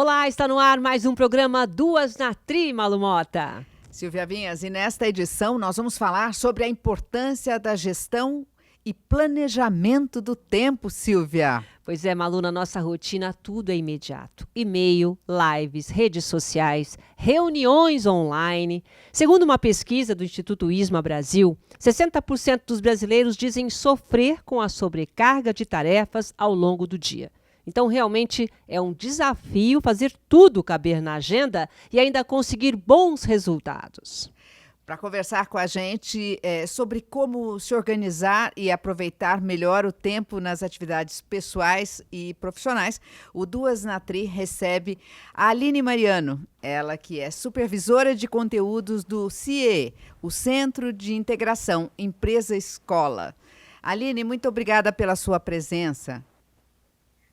Olá, está no ar mais um programa Duas na Tri, Malu Mota. Silvia Vinhas, e nesta edição nós vamos falar sobre a importância da gestão e planejamento do tempo, Silvia. Pois é, Malu, na nossa rotina tudo é imediato. E-mail, lives, redes sociais, reuniões online. Segundo uma pesquisa do Instituto ISMA Brasil, 60% dos brasileiros dizem sofrer com a sobrecarga de tarefas ao longo do dia. Então, realmente é um desafio fazer tudo caber na agenda e ainda conseguir bons resultados. Para conversar com a gente sobre como se organizar e aproveitar melhor o tempo nas atividades pessoais e profissionais, o Duas na Tri recebe a Aline Mariano, ela que é supervisora de conteúdos do CIE, o Centro de Integração Empresa-Escola. Aline, muito obrigada pela sua presença.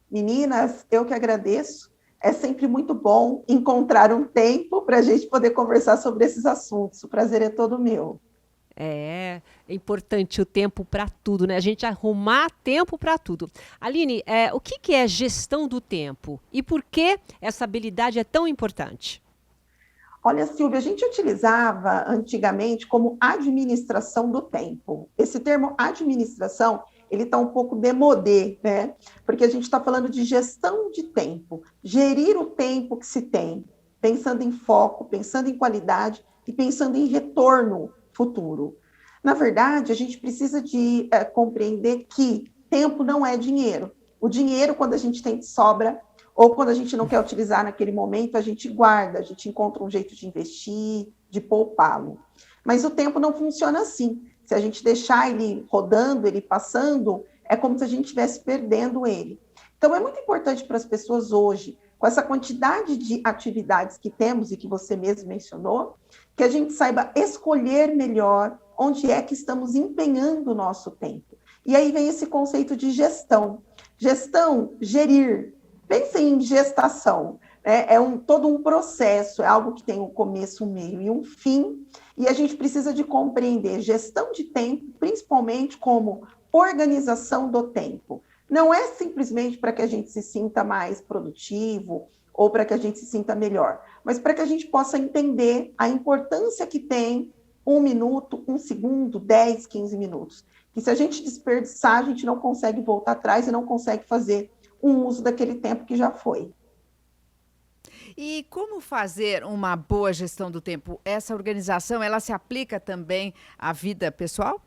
Meninas, eu que agradeço. É sempre muito bom encontrar um tempo para a gente poder conversar sobre esses assuntos. O prazer é todo meu. É importante o tempo para tudo, né? A gente arrumar tempo para tudo. Aline, o que é gestão do tempo e por que essa habilidade é tão importante? Olha, Silvia, a gente utilizava antigamente como administração do tempo. Esse termo administração, ele está um pouco demodé, né? Porque a gente está falando de gestão de tempo, gerir o tempo que se tem, pensando em foco, pensando em qualidade e pensando em retorno futuro. Na verdade, a gente precisa de compreender que tempo não é dinheiro. O dinheiro, quando a gente tem de sobra, ou quando a gente não quer utilizar naquele momento, a gente guarda, a gente encontra um jeito de investir, de poupá-lo. Mas o tempo não funciona assim. Se a gente deixar ele rodando, ele passando, é como se a gente estivesse perdendo ele. Então, é muito importante para as pessoas hoje, com essa quantidade de atividades que temos e que você mesmo mencionou, que a gente saiba escolher melhor onde é que estamos empenhando o nosso tempo. E aí vem esse conceito de gestão. Gestão, gerir. Pensem em gestação. É todo um processo, é algo que tem um começo, um meio e um fim, e a gente precisa de compreender gestão de tempo, principalmente como organização do tempo. Não é simplesmente para que a gente se sinta mais produtivo ou para que a gente se sinta melhor, mas para que a gente possa entender a importância que tem 1 minuto, 1 segundo, 10, 15 minutos. Que se a gente desperdiçar, a gente não consegue voltar atrás e não consegue fazer um uso daquele tempo que já foi. E como fazer uma boa gestão do tempo? Essa organização, ela se aplica também à vida pessoal?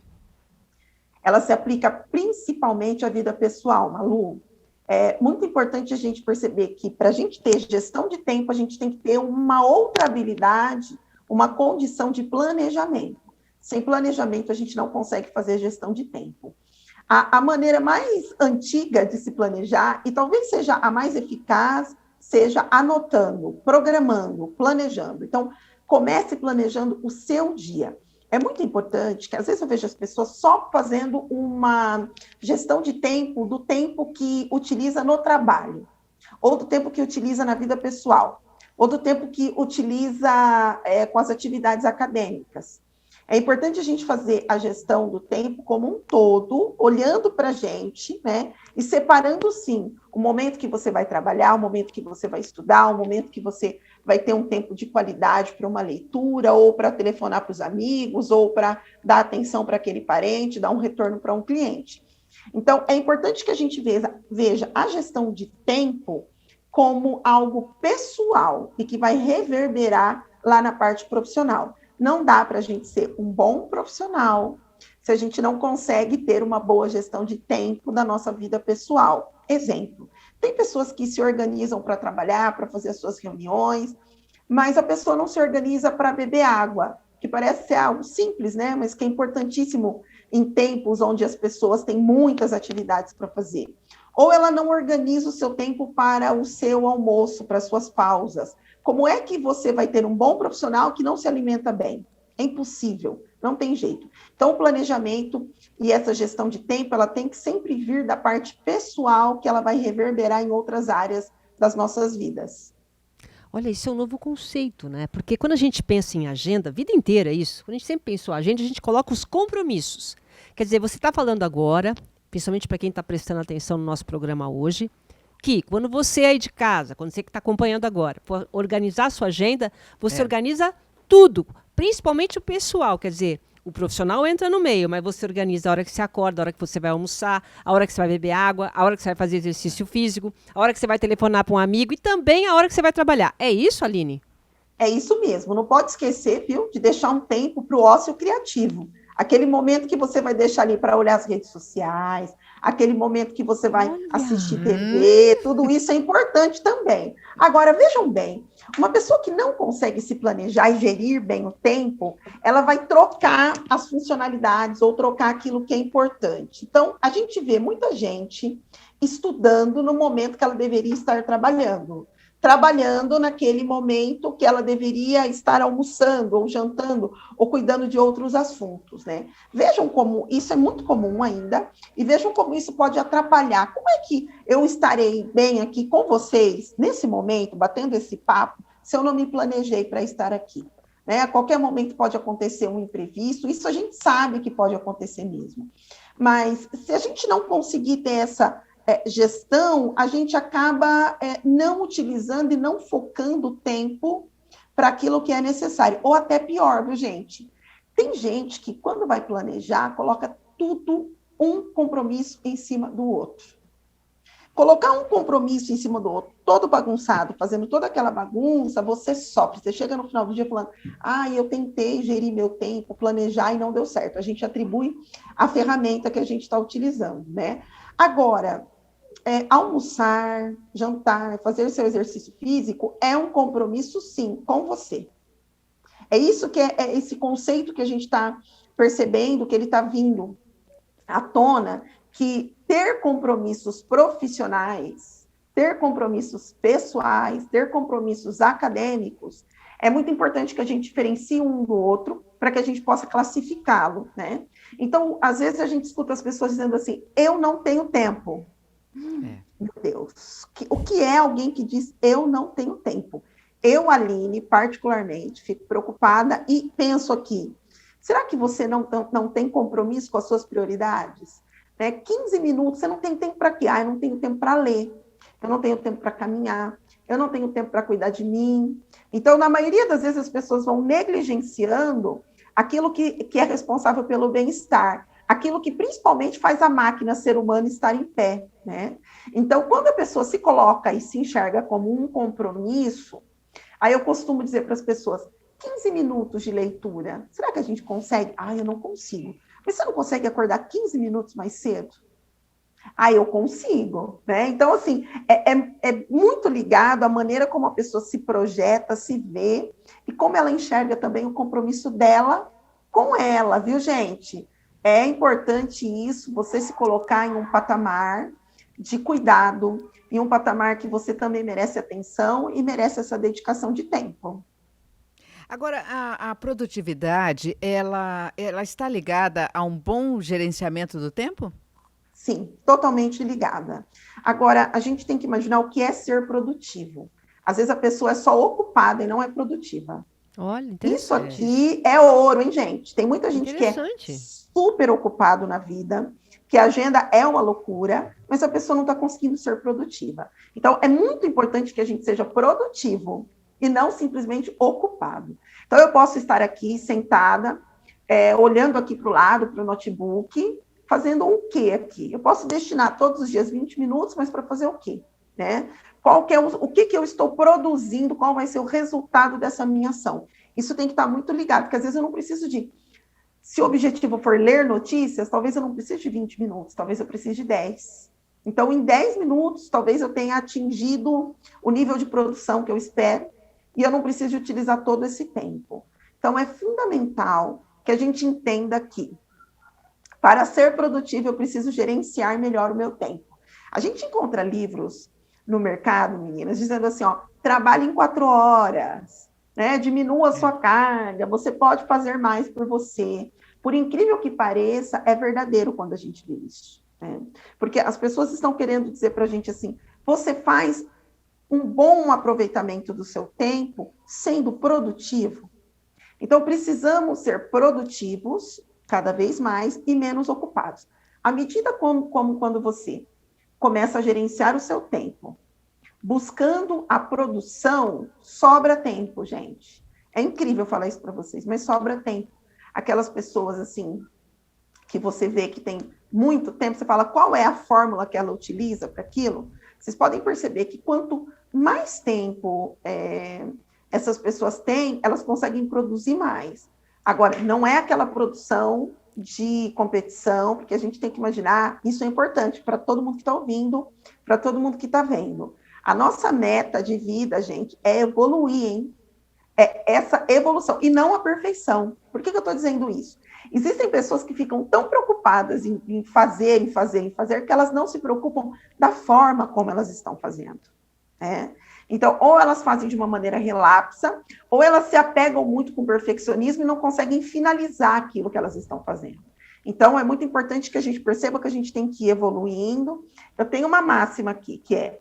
Ela se aplica principalmente à vida pessoal, Malu. É muito importante a gente perceber que para a gente ter gestão de tempo, a gente tem que ter uma outra habilidade, uma condição de planejamento. Sem planejamento, a gente não consegue fazer gestão de tempo. A maneira mais antiga de se planejar, e talvez seja a mais eficaz, seja anotando, programando, planejando. Então, comece planejando o seu dia. É muito importante que, às vezes, eu vejo as pessoas só fazendo uma gestão de tempo, do tempo que utiliza no trabalho, ou do tempo que utiliza na vida pessoal, ou do tempo que utiliza com as atividades acadêmicas. É importante a gente fazer a gestão do tempo como um todo, olhando para a gente, né? E separando, sim, o momento que você vai trabalhar, o momento que você vai estudar, o momento que você vai ter um tempo de qualidade para uma leitura, ou para telefonar para os amigos, ou para dar atenção para aquele parente, dar um retorno para um cliente. Então, é importante que a gente veja a gestão de tempo como algo pessoal e que vai reverberar lá na parte profissional. Não dá para a gente ser um bom profissional se a gente não consegue ter uma boa gestão de tempo na nossa vida pessoal. Exemplo, tem pessoas que se organizam para trabalhar, para fazer as suas reuniões, mas a pessoa não se organiza para beber água, que parece ser algo simples, né? Mas que é importantíssimo em tempos onde as pessoas têm muitas atividades para fazer. Ou ela não organiza o seu tempo para o seu almoço, para as suas pausas. Como é que você vai ter um bom profissional que não se alimenta bem? É impossível, não tem jeito. Então, o planejamento e essa gestão de tempo, ela tem que sempre vir da parte pessoal, que ela vai reverberar em outras áreas das nossas vidas. Olha, isso é um novo conceito, né? Porque quando a gente pensa em agenda, a vida inteira é isso. Quando a gente sempre pensou em agenda, a gente coloca os compromissos. Quer dizer, você está falando agora, principalmente para quem está prestando atenção no nosso programa hoje, que quando você aí de casa, quando você que está acompanhando agora, for organizar a sua agenda, você organiza tudo, principalmente o pessoal, quer dizer, o profissional entra no meio, mas você organiza a hora que você acorda, a hora que você vai almoçar, a hora que você vai beber água, a hora que você vai fazer exercício físico, a hora que você vai telefonar para um amigo e também a hora que você vai trabalhar. É isso, Aline? É isso mesmo, não pode esquecer, viu, de deixar um tempo para o ócio criativo. Aquele momento que você vai deixar ali para olhar as redes sociais, aquele momento que você vai assistir TV, tudo isso é importante também. Agora, vejam bem, uma pessoa que não consegue se planejar e gerir bem o tempo, ela vai trocar as funcionalidades ou trocar aquilo que é importante. Então, a gente vê muita gente estudando no momento que ela deveria estar trabalhando naquele momento que ela deveria estar almoçando ou jantando ou cuidando de outros assuntos, né? Vejam como isso é muito comum ainda e vejam como isso pode atrapalhar. Como é que eu estarei bem aqui com vocês nesse momento, batendo esse papo, se eu não me planejei para estar aqui? Né? A qualquer momento pode acontecer um imprevisto, isso a gente sabe que pode acontecer mesmo. Mas se a gente não conseguir ter essa gestão, a gente acaba não utilizando e não focando o tempo para aquilo que é necessário. Ou até pior, viu, gente? Tem gente que, quando vai planejar, coloca tudo um compromisso em cima do outro. Colocar um compromisso em cima do outro, todo bagunçado, fazendo toda aquela bagunça, você sofre. Você chega no final do dia falando, eu tentei gerir meu tempo, planejar e não deu certo. A gente atribui a ferramenta que a gente está utilizando, né? Agora, almoçar, jantar, fazer seu exercício físico é um compromisso, sim, com você. É isso que é esse conceito que a gente está percebendo, que ele está vindo à tona, que ter compromissos profissionais, ter compromissos pessoais, ter compromissos acadêmicos, é muito importante que a gente diferencie um do outro para que a gente possa classificá-lo, né? Então, às vezes a gente escuta as pessoas dizendo assim, eu não tenho tempo. Meu Deus, o que é alguém que diz eu não tenho tempo? Eu, Aline, particularmente, fico preocupada e penso aqui, será que você não tem compromisso com as suas prioridades? 15 minutos, você não tem tempo para quê? Eu não tenho tempo para ler, eu não tenho tempo para caminhar, eu não tenho tempo para cuidar de mim. Então, na maioria das vezes, as pessoas vão negligenciando aquilo que é responsável pelo bem-estar, aquilo que principalmente faz a máquina ser humano estar em pé, né? Então, quando a pessoa se coloca e se enxerga como um compromisso, aí eu costumo dizer para as pessoas, 15 minutos de leitura, será que a gente consegue? Eu não consigo. Mas você não consegue acordar 15 minutos mais cedo? Eu consigo, né? Então, assim, é muito ligado à maneira como a pessoa se projeta, se vê, e como ela enxerga também o compromisso dela com ela, viu, gente? É importante isso, você se colocar em um patamar de cuidado, em um patamar que você também merece atenção e merece essa dedicação de tempo. Agora, a produtividade, ela está ligada a um bom gerenciamento do tempo? Sim, totalmente ligada. Agora, a gente tem que imaginar o que é ser produtivo. Às vezes a pessoa é só ocupada e não é produtiva. Olha, Isso aqui é ouro, hein, gente? Tem muita gente que é interessante. super ocupado na vida, que a agenda é uma loucura, mas a pessoa não está conseguindo ser produtiva. Então, é muito importante que a gente seja produtivo e não simplesmente ocupado. Então, eu posso estar aqui sentada, olhando aqui para o lado, para o notebook, fazendo o quê aqui? Eu posso destinar todos os dias 20 minutos, mas para fazer o quê? Né? O que eu estou produzindo, qual vai ser o resultado dessa minha ação? Isso tem que estar muito ligado, porque às vezes eu não preciso de... Se o objetivo for ler notícias, talvez eu não precise de 20 minutos, talvez eu precise de 10. Então, em 10 minutos, talvez eu tenha atingido o nível de produção que eu espero, e eu não preciso utilizar todo esse tempo. Então, é fundamental que a gente entenda que, para ser produtivo, eu preciso gerenciar melhor o meu tempo. A gente encontra livros no mercado, meninas, dizendo assim, trabalhe em 4 horas, né? Diminua a sua carga, você pode fazer mais por você. Por incrível que pareça, é verdadeiro quando a gente vê isso. Né? Porque as pessoas estão querendo dizer para a gente assim, você faz um bom aproveitamento do seu tempo sendo produtivo. Então, precisamos ser produtivos cada vez mais e menos ocupados. À medida como quando você começa a gerenciar o seu tempo. Buscando a produção, sobra tempo, gente. É incrível falar isso para vocês, mas sobra tempo. Aquelas pessoas, assim, que você vê que tem muito tempo, você fala qual é a fórmula que ela utiliza para aquilo. Vocês podem perceber que quanto mais tempo essas pessoas têm, elas conseguem produzir mais. Agora, não é aquela produção de competição, porque a gente tem que imaginar, isso é importante para todo mundo que está ouvindo, para todo mundo que está vendo. A nossa meta de vida, gente, é evoluir, hein? É essa evolução, e não a perfeição. Por que eu estou dizendo isso? Existem pessoas que ficam tão preocupadas em fazer, que elas não se preocupam da forma como elas estão fazendo. Né? Então, ou elas fazem de uma maneira relapsa, ou elas se apegam muito com o perfeccionismo e não conseguem finalizar aquilo que elas estão fazendo. Então, é muito importante que a gente perceba que a gente tem que ir evoluindo. Eu tenho uma máxima aqui, que é: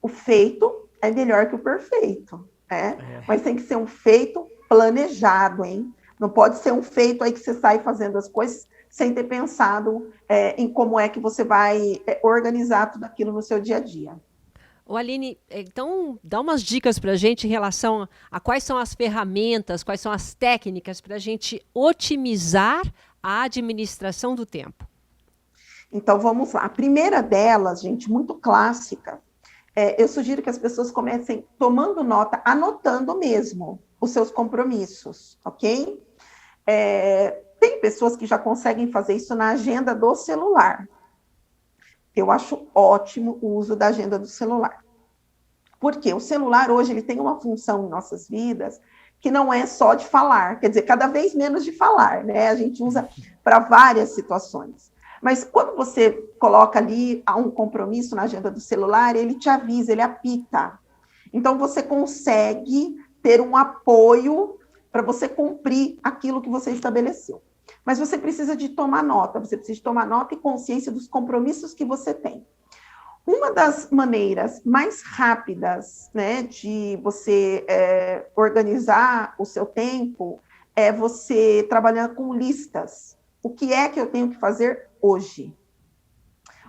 o feito é melhor que o perfeito, né? Mas tem que ser um feito planejado, hein? Não pode ser um feito aí que você sai fazendo as coisas sem ter pensado em como é que você vai organizar tudo aquilo no seu dia a dia. Ô, Aline, então dá umas dicas para a gente em relação a quais são as ferramentas, quais são as técnicas para a gente otimizar a administração do tempo. Então, vamos lá. A primeira delas, gente, muito clássica, eu sugiro que as pessoas comecem tomando nota, anotando mesmo os seus compromissos, ok? Tem pessoas que já conseguem fazer isso na agenda do celular. Eu acho ótimo o uso da agenda do celular. Porque o celular hoje ele tem uma função em nossas vidas que não é só de falar, quer dizer, cada vez menos de falar, né? A gente usa para várias situações. Mas quando você coloca ali um compromisso na agenda do celular, ele te avisa, ele apita. Então, você consegue ter um apoio para você cumprir aquilo que você estabeleceu. Mas você precisa de tomar nota, você precisa de tomar nota e consciência dos compromissos que você tem. Uma das maneiras mais rápidas, né, de você organizar o seu tempo é você trabalhar com listas. O que é que eu tenho que fazer hoje?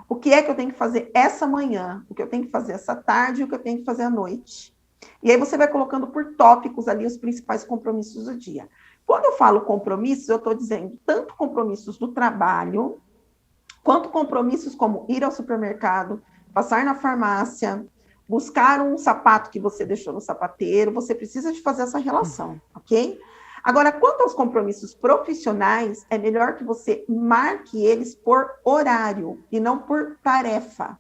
O que é que eu tenho que fazer essa manhã? O que eu tenho que fazer essa tarde e o que eu tenho que fazer à noite? E aí você vai colocando por tópicos ali os principais compromissos do dia. Quando eu falo compromissos, eu estou dizendo tanto compromissos do trabalho, quanto compromissos como ir ao supermercado, passar na farmácia, buscar um sapato que você deixou no sapateiro, você precisa de fazer essa relação, ok? Agora, quanto aos compromissos profissionais, é melhor que você marque eles por horário e não por tarefa.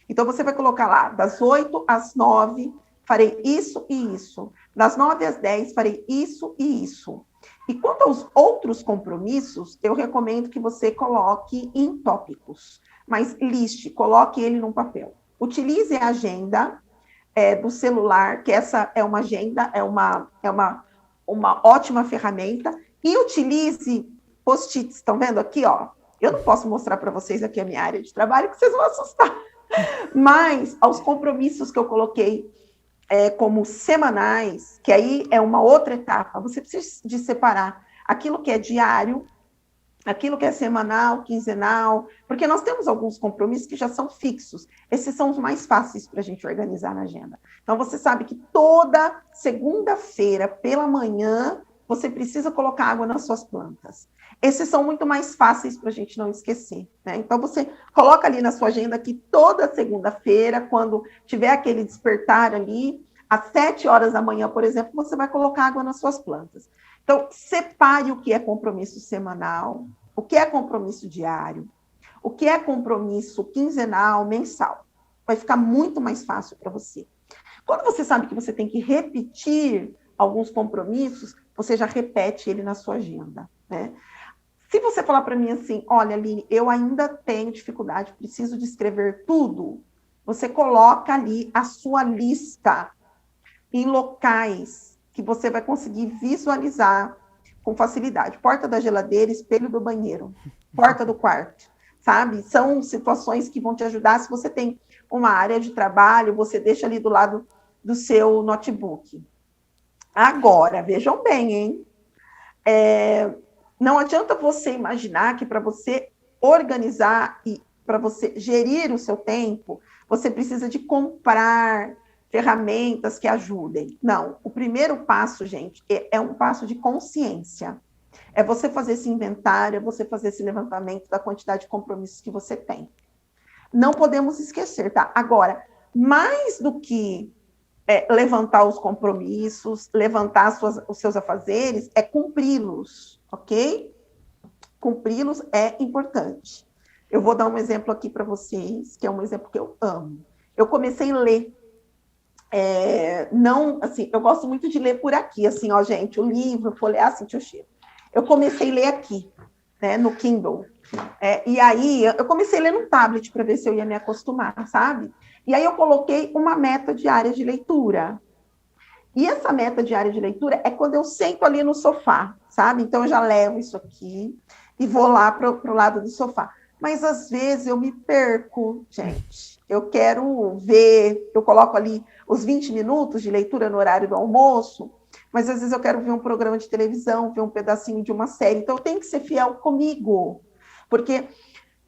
Então, você vai colocar lá, das 8 às 9, farei isso e isso. Das 9 às 10, farei isso e isso. E quanto aos outros compromissos, eu recomendo que você coloque em tópicos, mas liste, coloque ele num papel. Utilize a agenda do celular, que essa é uma agenda, é uma ótima ferramenta, e utilize post-its, estão vendo aqui, ó? Eu não posso mostrar para vocês aqui a minha área de trabalho, que vocês vão assustar. Mas aos compromissos que eu coloquei como semanais, que aí é uma outra etapa, você precisa de separar aquilo que é diário, aquilo que é semanal, quinzenal, porque nós temos alguns compromissos que já são fixos. Esses são os mais fáceis para a gente organizar na agenda. Então, você sabe que toda segunda-feira, pela manhã, você precisa colocar água nas suas plantas. Esses são muito mais fáceis para a gente não esquecer, né? Então, você coloca ali na sua agenda que toda segunda-feira, quando tiver aquele despertar ali, às 7 horas da manhã, por exemplo, você vai colocar água nas suas plantas. Então, separe o que é compromisso semanal, o que é compromisso diário, o que é compromisso quinzenal, mensal. Vai ficar muito mais fácil para você. Quando você sabe que você tem que repetir alguns compromissos, você já repete ele na sua agenda, né? Se você falar para mim assim, olha, Aline, eu ainda tenho dificuldade, preciso de escrever tudo, você coloca ali a sua lista em locais que você vai conseguir visualizar com facilidade. Porta da geladeira, espelho do banheiro, porta do quarto, sabe? São situações que vão te ajudar. Se você tem uma área de trabalho, você deixa ali do lado do seu notebook. Agora, vejam bem, hein? Não adianta você imaginar que para você organizar e para você gerir o seu tempo, você precisa de comprar ferramentas que ajudem. Não, o primeiro passo, gente, é um passo de consciência. É você fazer esse inventário, é você fazer esse levantamento da quantidade de compromissos que você tem. Não podemos esquecer, tá? Agora, mais do que levantar os compromissos, levantar os seus afazeres, é cumpri-los, ok? Cumpri-los é importante. Eu vou dar um exemplo aqui para vocês, que é um exemplo que eu amo. Eu comecei a ler. Não, assim, eu gosto muito de ler por aqui, assim, ó, gente, o livro, folhear, sentir o cheiro. Eu comecei a ler aqui, né, no Kindle. E aí, eu comecei a ler no tablet para ver se eu ia me acostumar, sabe? E aí eu coloquei uma meta diária de leitura. E essa meta diária de leitura é quando eu sento ali no sofá, sabe? Então eu já levo isso aqui e vou lá para o lado do sofá. Mas às vezes eu me perco, gente. Eu quero ver, eu coloco ali os 20 minutos de leitura no horário do almoço, mas às vezes eu quero ver um programa de televisão, ver um pedacinho de uma série. Então eu tenho que ser fiel comigo, porque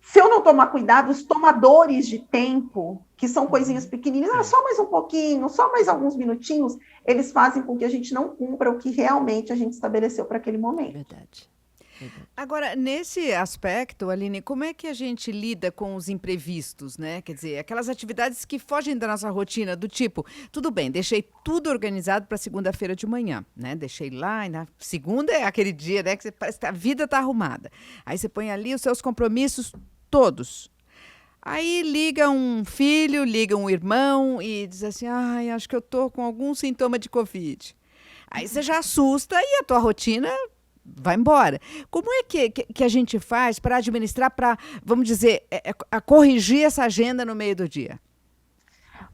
se eu não tomar cuidado, os tomadores de tempo, que são coisinhas pequenininhas, só mais um pouquinho, só mais alguns minutinhos, eles fazem com que a gente não cumpra o que realmente a gente estabeleceu para aquele momento. Verdade. Agora, nesse aspecto, Aline, como é que a gente lida com os imprevistos, né? Quer dizer, aquelas atividades que fogem da nossa rotina, do tipo, tudo bem, deixei tudo organizado para segunda-feira de manhã, né? Deixei lá, e na segunda é aquele dia, né? Que você parece que a vida está arrumada. Aí você põe ali os seus compromissos todos. Aí liga um filho, liga um irmão e diz assim, ai, acho que eu tô com algum sintoma de Covid. Aí você já assusta e a tua rotina vai embora. Como é que a gente faz para administrar, para, vamos dizer, a corrigir essa agenda no meio do dia?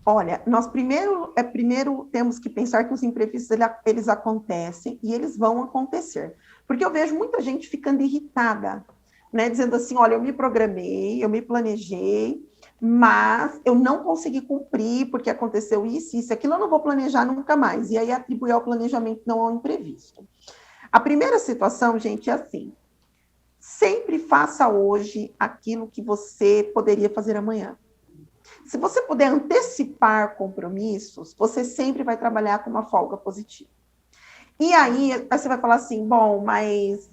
Olha, nós primeiro temos que pensar que os imprevistos, eles acontecem e eles vão acontecer. Porque eu vejo muita gente ficando irritada, né, dizendo assim, olha, eu me programei, eu me planejei, mas eu não consegui cumprir porque aconteceu isso, aquilo, eu não vou planejar nunca mais. E aí atribuir ao planejamento, não ao imprevisto. A primeira situação, gente, é assim, sempre faça hoje aquilo que você poderia fazer amanhã. Se você puder antecipar compromissos, você sempre vai trabalhar com uma folga positiva. E aí você vai falar assim, bom, mas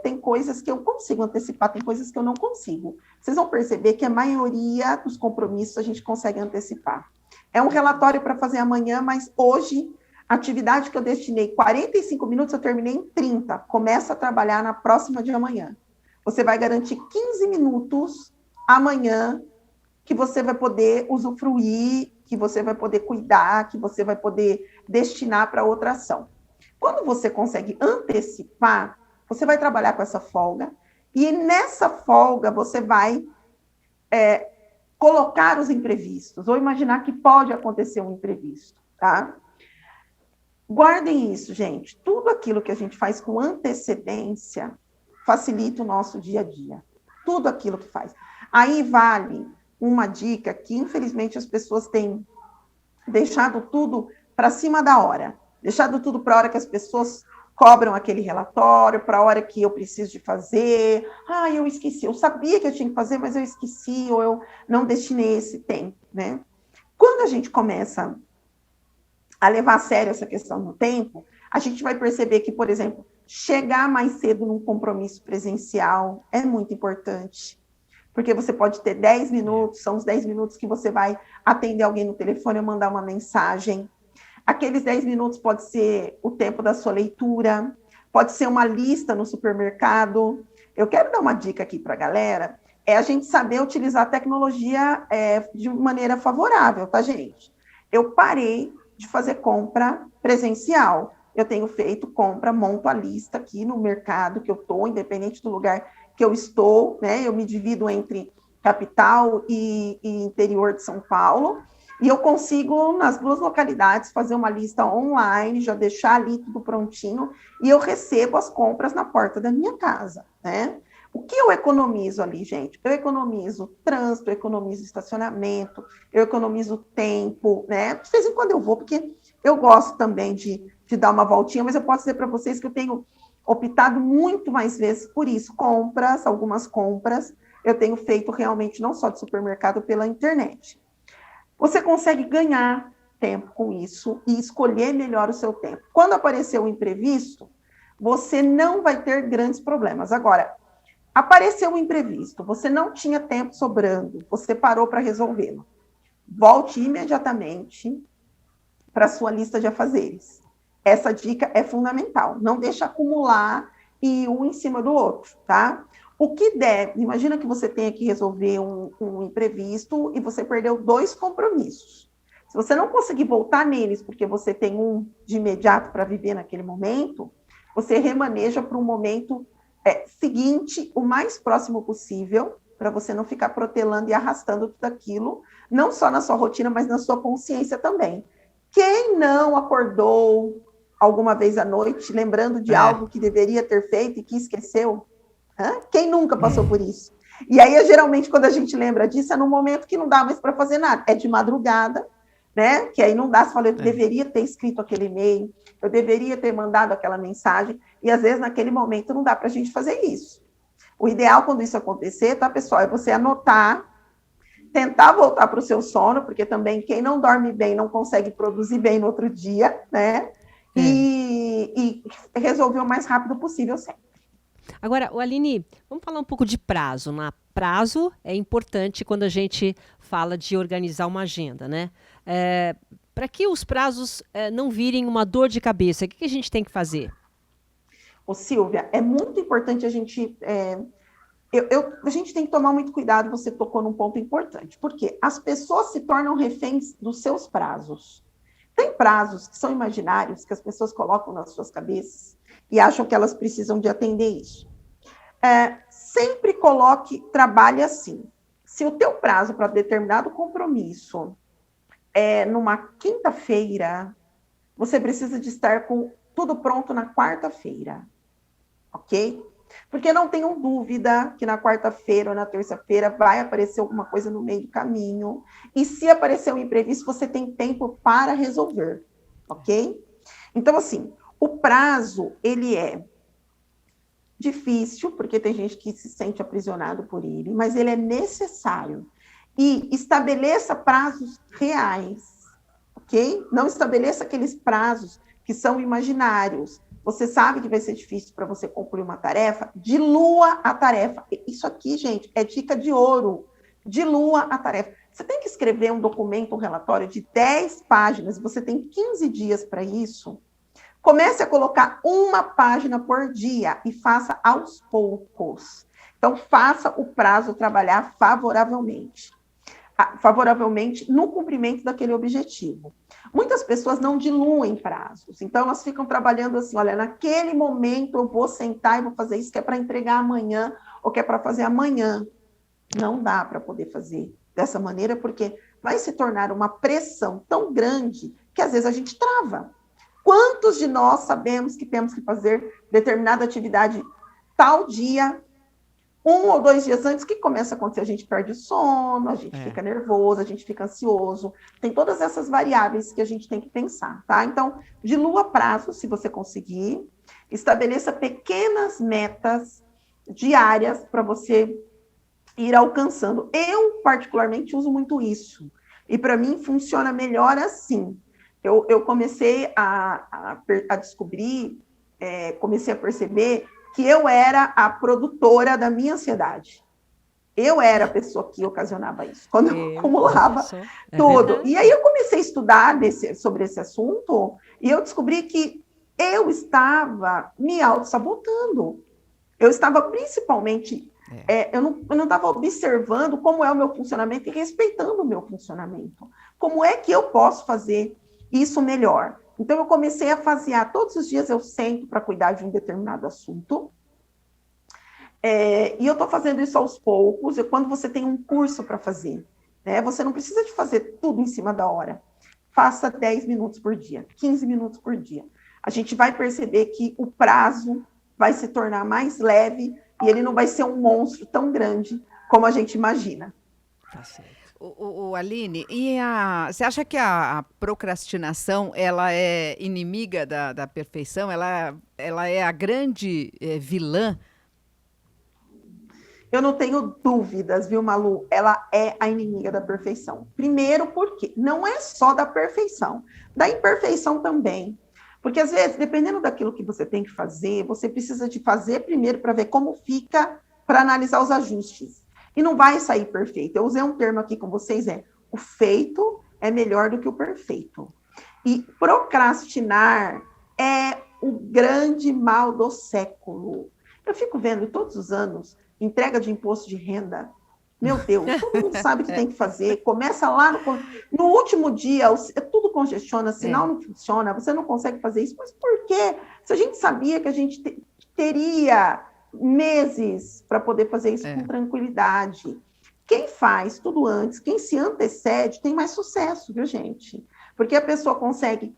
tem coisas que eu consigo antecipar, tem coisas que eu não consigo. Vocês vão perceber que a maioria dos compromissos a gente consegue antecipar. É um relatório para fazer amanhã, mas hoje, a atividade que eu destinei 45 minutos, eu terminei em 30. Começa a trabalhar na próxima de amanhã. Você vai garantir 15 minutos amanhã que você vai poder usufruir, que você vai poder cuidar, que você vai poder destinar para outra ação. Quando você consegue antecipar, você vai trabalhar com essa folga, e nessa folga você vai colocar os imprevistos, ou imaginar que pode acontecer um imprevisto, tá? Guardem isso, gente. Tudo aquilo que a gente faz com antecedência facilita o nosso dia a dia. Tudo aquilo que faz. Aí vale uma dica que, infelizmente, as pessoas têm deixado tudo para cima da hora. Deixado tudo para a hora que as pessoas cobram aquele relatório, para a hora que eu preciso de fazer. Ah, eu esqueci. Eu sabia que eu tinha que fazer, mas eu esqueci, ou eu não destinei esse tempo, né? Quando a gente começa a levar a sério essa questão do tempo, a gente vai perceber que, por exemplo, chegar mais cedo num compromisso presencial é muito importante. Porque você pode ter 10 minutos, são os 10 minutos que você vai atender alguém no telefone ou mandar uma mensagem. Aqueles 10 minutos pode ser o tempo da sua leitura, pode ser uma lista no supermercado. Eu quero dar uma dica aqui para a galera, é a gente saber utilizar a tecnologia de maneira favorável, tá, gente? Eu parei de fazer compra presencial. Eu tenho feito compra, monto a lista aqui no mercado que eu estou, independente do lugar que eu estou, né? Eu me divido entre capital e interior de São Paulo, e eu consigo, nas duas localidades, fazer uma lista online, já deixar ali tudo prontinho, e eu recebo as compras na porta da minha casa, né? O que eu economizo ali, gente? Eu economizo trânsito, eu economizo estacionamento, eu economizo tempo, né? De vez em quando eu vou, porque eu gosto também de dar uma voltinha, mas eu posso dizer para vocês que eu tenho optado muito mais vezes por isso, algumas compras, eu tenho feito realmente não só de supermercado, pela internet. Você consegue ganhar tempo com isso e escolher melhor o seu tempo. Quando aparecer um imprevisto, você não vai ter grandes problemas. Agora, apareceu um imprevisto, você não tinha tempo sobrando, você parou para resolvê-lo. Volte imediatamente para a sua lista de afazeres. Essa dica é fundamental. Não deixa acumular e um em cima do outro, tá? O que deve, imagina que você tenha que resolver um imprevisto e você perdeu 2 compromissos. Se você não conseguir voltar neles, porque você tem um de imediato para viver naquele momento, você remaneja para um momento seguinte, o mais próximo possível, para você não ficar protelando e arrastando tudo aquilo, não só na sua rotina, mas na sua consciência também. Quem não acordou alguma vez à noite, lembrando de algo que deveria ter feito e que esqueceu? Quem nunca passou por isso? E aí, geralmente, quando a gente lembra disso, é no momento que não dá mais para fazer nada. É de madrugada, né? Que aí não dá, você fala, eu deveria ter escrito aquele e-mail, eu deveria ter mandado aquela mensagem, e às vezes naquele momento não dá para a gente fazer isso. O ideal quando isso acontecer, tá, pessoal, é você anotar, tentar voltar para o seu sono, porque também quem não dorme bem não consegue produzir bem no outro dia, né? E resolver o mais rápido possível sempre. Agora, Aline, vamos falar um pouco de prazo, né? Prazo é importante quando a gente fala de organizar uma agenda, né? Para que os prazos não virem uma dor de cabeça, o que a gente tem que fazer? Ô, Silvia, é muito importante a gente... a gente tem que tomar muito cuidado, você tocou num ponto importante, porque as pessoas se tornam reféns dos seus prazos. Tem prazos que são imaginários, que as pessoas colocam nas suas cabeças e acham que elas precisam de atender isso. Sempre trabalhe assim. Se o teu prazo para determinado compromisso é numa quinta-feira, você precisa de estar com tudo pronto na quarta-feira, ok? Porque não tenham dúvida que na quarta-feira ou na terça-feira vai aparecer alguma coisa no meio do caminho. E se aparecer um imprevisto, você tem tempo para resolver, ok? Então, assim, o prazo, ele é difícil, porque tem gente que se sente aprisionado por ele, mas ele é necessário. E estabeleça prazos reais, ok? Não estabeleça aqueles prazos que são imaginários. Você sabe que vai ser difícil para você concluir uma tarefa, dilua a tarefa. Isso aqui, gente, é dica de ouro. Dilua a tarefa. Você tem que escrever um documento, um relatório de 10 páginas, você tem 15 dias para isso. Comece a colocar uma página por dia e faça aos poucos. Então, faça o prazo trabalhar favoravelmente no cumprimento daquele objetivo. Muitas pessoas não diluem prazos, então elas ficam trabalhando assim, olha, naquele momento eu vou sentar e vou fazer isso que é para entregar amanhã ou que é para fazer amanhã. Não dá para poder fazer dessa maneira, porque vai se tornar uma pressão tão grande que às vezes a gente trava. Quantos de nós sabemos que temos que fazer determinada atividade tal dia, 1 ou 2 dias antes, que começa a acontecer, a gente perde o sono, a gente fica nervoso, a gente fica ansioso, tem todas essas variáveis que a gente tem que pensar, tá? Então, dilua prazo, se você conseguir, estabeleça pequenas metas diárias para você ir alcançando. Eu, particularmente, uso muito isso, e para mim funciona melhor assim. Eu comecei a descobrir, comecei a perceber que eu era a produtora da minha ansiedade. Eu era a pessoa que ocasionava isso, quando eu acumulava tudo. E aí eu comecei a estudar sobre esse assunto e eu descobri que eu estava me auto-sabotando. Eu estava principalmente... eu não estava observando como é o meu funcionamento e respeitando o meu funcionamento. Como é que eu posso fazer isso melhor? Então, eu comecei a fasear. Todos os dias eu sento para cuidar de um determinado assunto. E eu estou fazendo isso aos poucos. Quando você tem um curso para fazer, né, você não precisa de fazer tudo em cima da hora. Faça 10 minutos por dia, 15 minutos por dia. A gente vai perceber que o prazo vai se tornar mais leve e ele não vai ser um monstro tão grande como a gente imagina. Tá certo. Aline, você acha que a procrastinação ela é inimiga da perfeição? Ela é a grande vilã? Eu não tenho dúvidas, viu, Malu? Ela é a inimiga da perfeição. Primeiro, porque não é só da perfeição, da imperfeição também. Porque, às vezes, dependendo daquilo que você tem que fazer, você precisa de fazer primeiro para ver como fica, para analisar os ajustes. E não vai sair perfeito. Eu usei um termo aqui com vocês, o feito é melhor do que o perfeito. E procrastinar é o grande mal do século. Eu fico vendo todos os anos entrega de imposto de renda. Meu Deus, todo mundo sabe o que tem que fazer. Começa lá no últumo dia, tudo congestiona, sinal não funciona, você não consegue fazer isso. Mas por quê? Se a gente sabia que a gente teria meses para poder fazer isso com tranquilidade. Quem faz tudo antes, quem se antecede, tem mais sucesso, viu, gente? Porque a pessoa consegue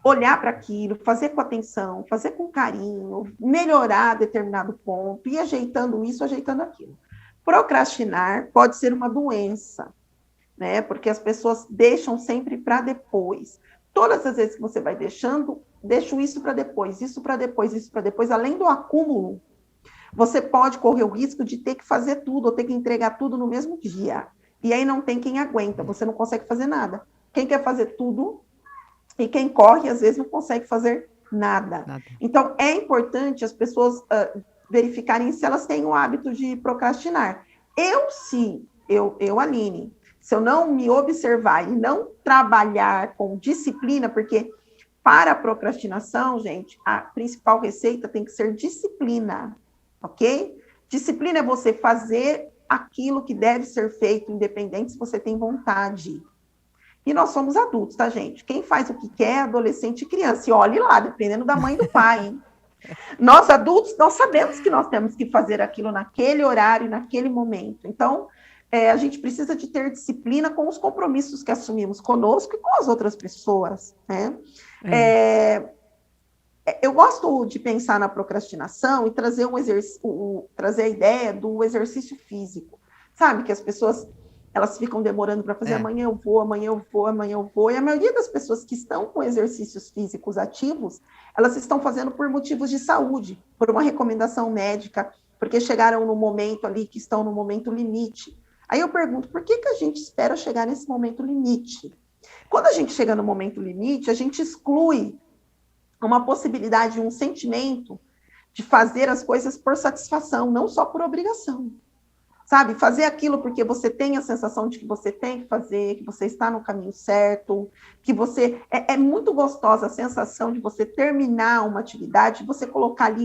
olhar para aquilo, fazer com atenção, fazer com carinho, melhorar determinado ponto, e ajeitando isso, ajeitando aquilo. Procrastinar pode ser uma doença, né? Porque as pessoas deixam sempre para depois. Todas as vezes que você vai deixando, deixo isso para depois, isso para depois, isso para depois, além do acúmulo, você pode correr o risco de ter que fazer tudo, ou ter que entregar tudo no mesmo dia. E aí não tem quem aguenta, você não consegue fazer nada. Quem quer fazer tudo, e quem corre, às vezes, não consegue fazer nada. Então, é importante as pessoas verificarem se elas têm o hábito de procrastinar. Aline, se eu não me observar e não trabalhar com disciplina, porque para a procrastinação, gente, a principal receita tem que ser disciplina, ok? Disciplina é você fazer aquilo que deve ser feito, independente se você tem vontade. E nós somos adultos, tá, gente? Quem faz o que quer é adolescente e criança. E olhe lá, dependendo da mãe e do pai, hein? Nós, adultos, nós sabemos que nós temos que fazer aquilo naquele horário, naquele momento. Então, a gente precisa de ter disciplina com os compromissos que assumimos conosco e com as outras pessoas, né? Eu gosto de pensar na procrastinação e trazer trazer a ideia do exercício físico. Sabe, que as pessoas elas ficam demorando para fazer, amanhã eu vou, amanhã eu vou, amanhã eu vou. E a maioria das pessoas que estão com exercícios físicos ativos, elas estão fazendo por motivos de saúde, por uma recomendação médica, porque chegaram no momento ali que estão no momento limite. Aí eu pergunto, por que a gente espera chegar nesse momento limite? Quando a gente chega no momento limite, a gente exclui uma possibilidade, um sentimento de fazer as coisas por satisfação, não só por obrigação. Sabe, fazer aquilo porque você tem a sensação de que você tem que fazer, que você está no caminho certo, que você... É muito gostosa a sensação de você terminar uma atividade, você colocar ali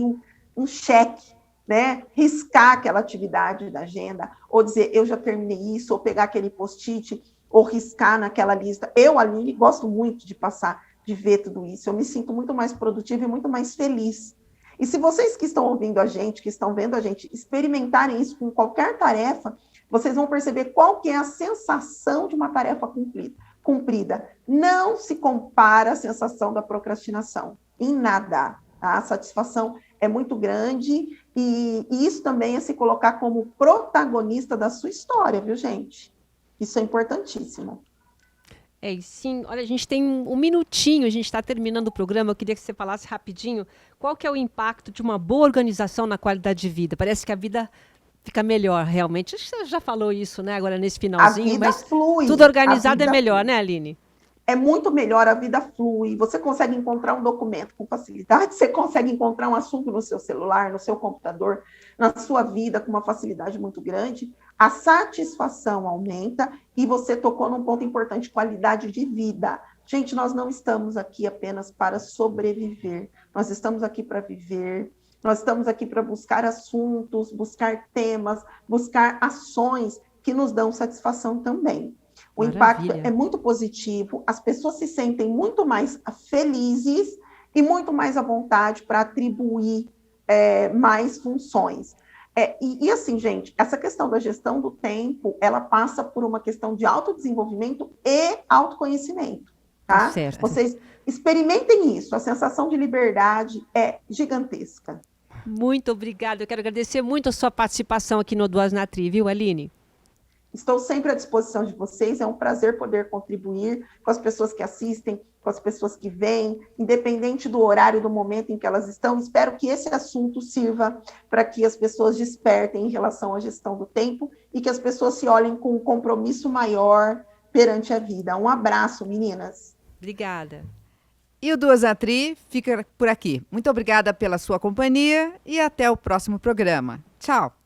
um cheque, né? Riscar aquela atividade da agenda, ou dizer, eu já terminei isso, ou pegar aquele post-it, ou riscar naquela lista. Eu, Aline, gosto muito de passar, de ver tudo isso. Eu me sinto muito mais produtiva e muito mais feliz. E se vocês que estão ouvindo a gente, que estão vendo a gente, experimentarem isso com qualquer tarefa, vocês vão perceber qual que é a sensação de uma tarefa cumprida. Não se compara à sensação da procrastinação, em nada. Tá? A satisfação é muito grande e isso também é se colocar como protagonista da sua história, viu, gente? Isso é importantíssimo. E sim, olha, a gente tem um minutinho, a gente está terminando o programa, eu queria que você falasse rapidinho qual que é o impacto de uma boa organização na qualidade de vida. Parece que a vida fica melhor, realmente. Acho que você já falou isso, né, agora nesse finalzinho, mas flui, tudo organizado é melhor, flui. Né, Aline? É muito melhor, a vida flui, você consegue encontrar um documento com facilidade, você consegue encontrar um assunto no seu celular, no seu computador, na sua vida com uma facilidade muito grande, a satisfação aumenta e você tocou num ponto importante, qualidade de vida. Gente, nós não estamos aqui apenas para sobreviver, nós estamos aqui para viver, nós estamos aqui para buscar assuntos, buscar temas, buscar ações que nos dão satisfação também. O impacto é muito positivo, as pessoas se sentem muito mais felizes e muito mais à vontade para atribuir mais funções. E assim, gente, essa questão da gestão do tempo, ela passa por uma questão de autodesenvolvimento e autoconhecimento, tá? Certo. Vocês experimentem isso, a sensação de liberdade é gigantesca. Muito obrigada, eu quero agradecer muito a sua participação aqui no Duas na Tri, viu, Aline? Estou sempre à disposição de vocês, é um prazer poder contribuir com as pessoas que assistem, com as pessoas que vêm, independente do horário, do momento em que elas estão. Espero que esse assunto sirva para que as pessoas despertem em relação à gestão do tempo e que as pessoas se olhem com um compromisso maior perante a vida. Um abraço, meninas. Obrigada. E o Duas na Tri fica por aqui. Muito obrigada pela sua companhia e até o próximo programa. Tchau!